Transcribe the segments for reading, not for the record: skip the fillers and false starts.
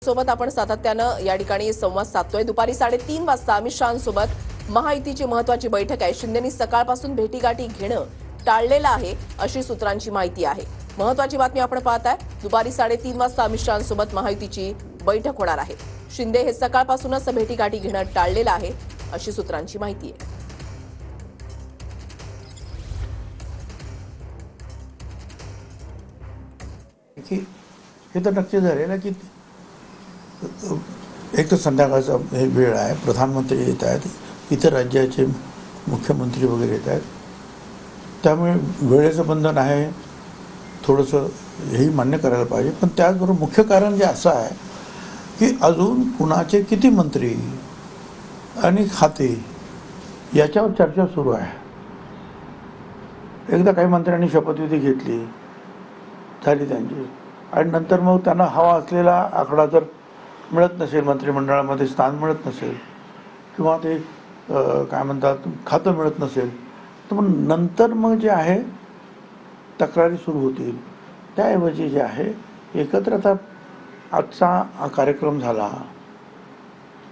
सोबत आपण सातत्यानं या ठिकाणी संवाद साधतोय। दुपारी 3:30 वाजता अमित शहांसोबत महायुतीची महत्त्वाची बैठक आहे। शिंदेंनी सकाळपासून भेटीगाठी घेणं टाळलेलं आहे अशी सूत्रांची माहिती आहे। महत्त्वाची बातमी आपण पाहताय। दुपारी 3:30 वाजता अमित शहांसोबत महायुतीची बैठक होणार आहे। शिंदे हे सकाळपासूनच भेटीगाठी घेणं टाळलेलं आहे अशी सूत्रांची माहिती आहे। हे तर नक्की झालेलं की एक तर संध्याकाळचा हे वेळ आहे, प्रधानमंत्री येत आहेत, इतर राज्याचे मुख्यमंत्री वगैरे येत आहेत, त्यामुळे वेळेचं बंधन आहे, थोडंसं हेही मान्य करायला पाहिजे। पण त्याचबरोबर मुख्य कारण जे असं आहे की अजून कुणाचे किती मंत्री आणि खाते याच्यावर चर्चा सुरू आहे। एकदा काही मंत्र्यांनी शपथविधी घेतली झाली त्यांची, आणि नंतर मग त्यांना हवा असलेला आकडा जर मिळत नसेल, मंत्रिमंडळामध्ये स्थान मिळत नसेल किंवा ते काय म्हणतात खातं मिळत नसेल, तर मग नंतर मग जे आहे तक्रारी सुरू होतील। त्याऐवजी जे आहे एकत्र आता आजचा हा कार्यक्रम झाला,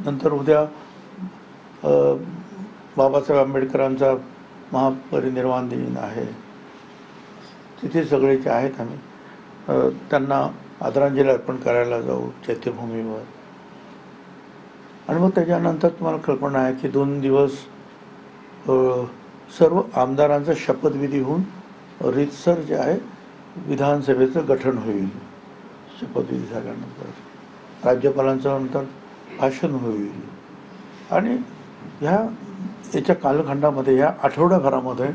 नंतर उद्या बाबासाहेब आंबेडकरांचा महापरिनिर्वाण दिन आहे, तिथे सगळे जे आहेत आम्ही त्यांना आदरांजली अर्पण करायला जाऊ चैत्यभूमीवर। आणि मग त्याच्यानंतर तुम्हाला कल्पना आहे की 2 दिवस सर्व आमदारांचा शपथविधी होऊन रीतसर जे आहे विधानसभेचं गठन होईल। शपथविधी झाल्यानंतर राज्यपालांचं नंतर भाषण होईल, आणि याच्या कालखंडामध्ये या आठवड्याभरामध्ये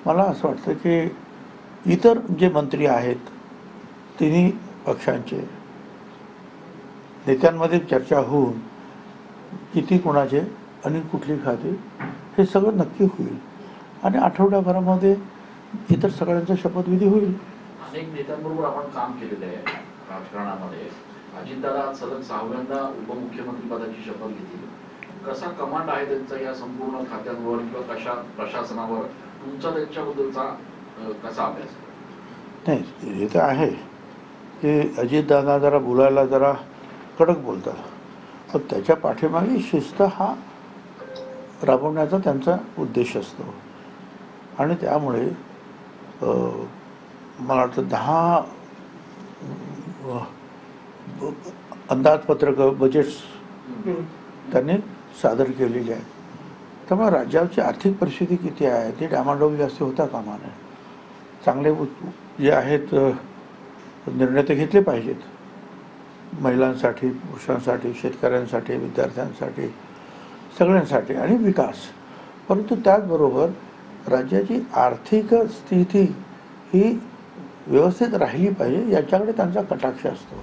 मला असं वाटतं की इतर जे मंत्री आहेत तिन्ही पक्षांचे नेत्यांमध्ये चर्चा होऊन किती कोणाचे आणि कुठली खाती हे सगळं नक्की होईल, आणि आठवड्याभरामध्ये इतर सगळ्यांचा शपथविधी होईल। अनेक नेत्यांबरोबर आपण काम केलेलं आहे राजकारणामध्ये। अजितदादा सलग 6व्यांदा उपमुख्यमंत्री पदाची शपथ घेतली। कसा कमांड आहे त्यांचा या संपूर्ण खात्यांवर किंवा कशा प्रशासनावर, तुमचा त्यांच्याबद्दलचा कसा अभ्यास? नाही, हे तर आहे की अजितदादा जरा बोलायला जरा कडक बोलतात, पण त्याच्या पाठीमागे शिस्त हा राबवण्याचा त्यांचा उद्देश असतो। आणि त्यामुळे मला वाटतं 10 अंदाजपत्रकं बजेट्स त्यांनी सादर केलेली आहेत। त्यामुळे राज्याची आर्थिक परिस्थिती किती आहे ती डामाडोल जास्त होता कामा नये। चांगले जे आहेत निर्णय ते घेतले पाहिजेत, महिलांसाठी, पुरुषांसाठी, शेतकऱ्यांसाठी, विद्यार्थ्यांसाठी, सगळ्यांसाठी आणि विकास। परंतु त्याचबरोबर राज्याची आर्थिक स्थिती ही व्यवस्थित राहिली पाहिजे याच्याकडे त्यांचा कटाक्ष असतो।